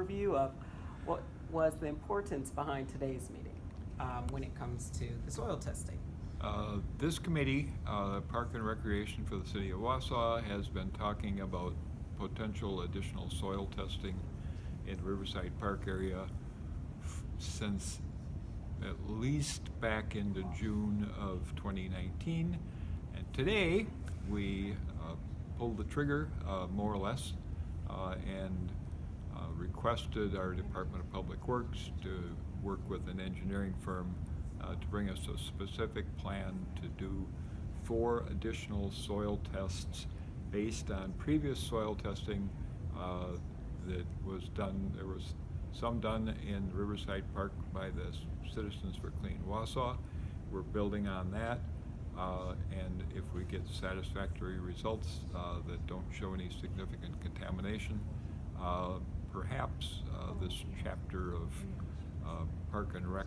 overview of what was the importance behind today's meeting when it comes to the soil testing. This committee, Park and Recreation for the City of Wausau, has been talking about potential additional soil testing in Riverside Park area since at least back into June of 2019. And today we pulled the trigger, more or less, and requested our Department of Public Works to work with an engineering firm to bring us a specific plan to do 4 additional soil tests based on previous soil testing that was done. There was some done in Riverside Park by the Citizens for Clean Wausau. We're building on that, and if we get satisfactory results that don't show any significant contamination, perhaps this chapter of Park and Rec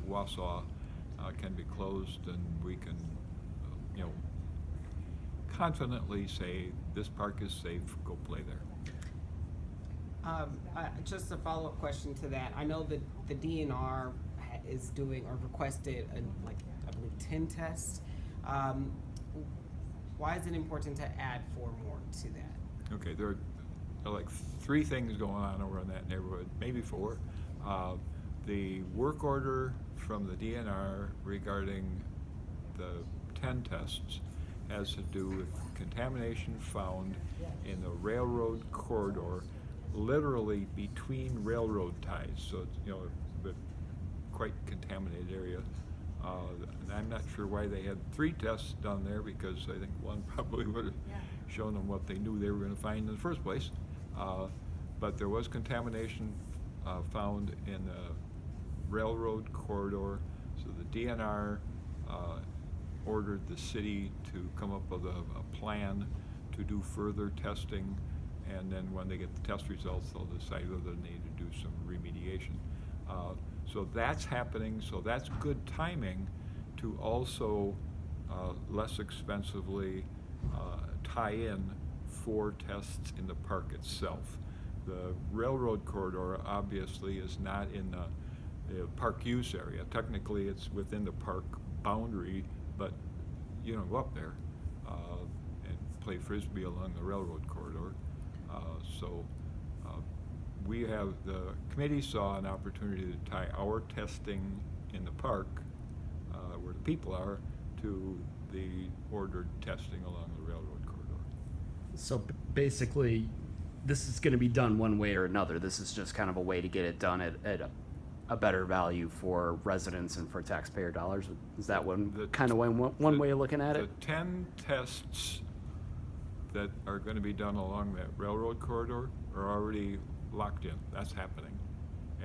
Wausau can be closed, and we can, confidently say this park is safe. Go play there. Just a follow-up question to that. I know that the DNR is doing or requested I believe 10 tests. Why is it important to add 4 more to that? Okay, there are like 3 things going on over in that neighborhood, maybe 4. The work order from the DNR regarding the 10 tests has to do with contamination found in the railroad corridor, literally between railroad ties. So it's, a quite contaminated area. And I'm not sure why they had 3 tests done there, because I think one probably would have shown them what they knew they were going to find in the first place. But there was contamination found in the railroad corridor, so the DNR ordered the city to come up with a plan to do further testing, and then when they get the test results, they'll decide whether they need to do some remediation. So that's happening, so that's good timing to also less expensively tie in 4 tests in the park itself. The railroad corridor obviously is not in the park use area. Technically it's within the park boundary, but you don't go up there and play frisbee along the railroad corridor. So the committee saw an opportunity to tie our testing in the park, where the people are, to the ordered testing along the railroad corridor. So basically, this is going to be done one way or another. This is just kind of a way to get it done at a better value for residents and for taxpayer dollars. Is that one way of looking at it? The 10 tests that are going to be done along that railroad corridor are already locked in. That's happening.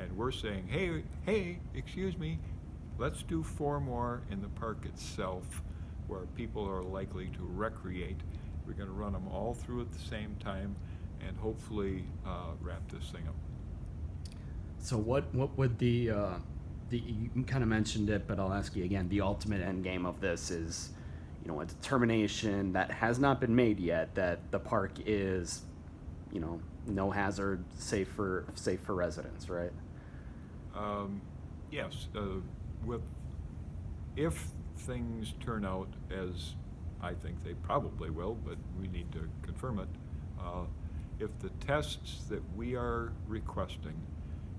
And we're saying, hey, excuse me, let's do 4 more in the park itself where people are likely to recreate. We're going to run them all through at the same time and hopefully wrap this thing up. So what would the you kind of mentioned it, but I'll ask you again, the ultimate end game of this is, a determination that has not been made yet that the park is, no hazard, safe for residents, right? Yes. If things turn out as I think they probably will, but we need to confirm it, if the tests that we are requesting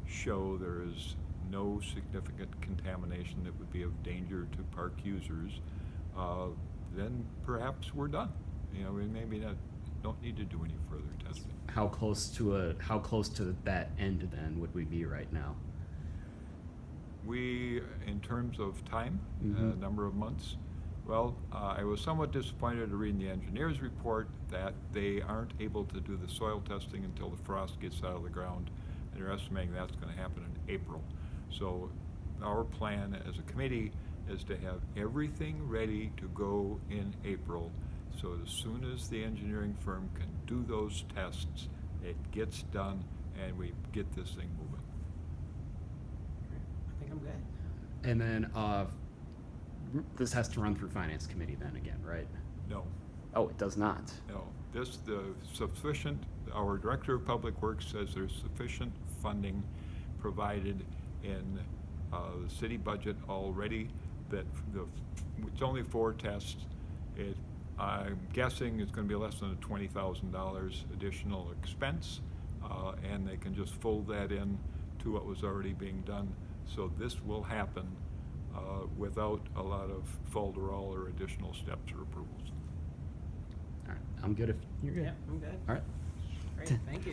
show there is no significant contamination that would be of danger to park users, then perhaps we're done. We maybe don't need to do any further testing. How close to that end then would we be right now? We, in terms of time, number of months, well, I was somewhat disappointed to read in the engineer's report that they aren't able to do the soil testing until the frost gets out of the ground, and they're estimating that's going to happen in April. So our plan as a committee is to have everything ready to go in April, so as soon as the engineering firm can do those tests, it gets done and we get this thing moving. I think I'm good. And then this has to run through Finance Committee then again, right? No. Oh, it does not. No. The Our Director of Public Works says there's sufficient funding provided in the city budget already, that it's only 4 tests. I'm guessing it's going to be less than a $20,000 additional expense, and they can just fold that in to what was already being done. So this will happen without a lot of folderol or additional steps or approvals. All right, I'm good if you're good. Yeah, I'm good. All right. Great, thank you.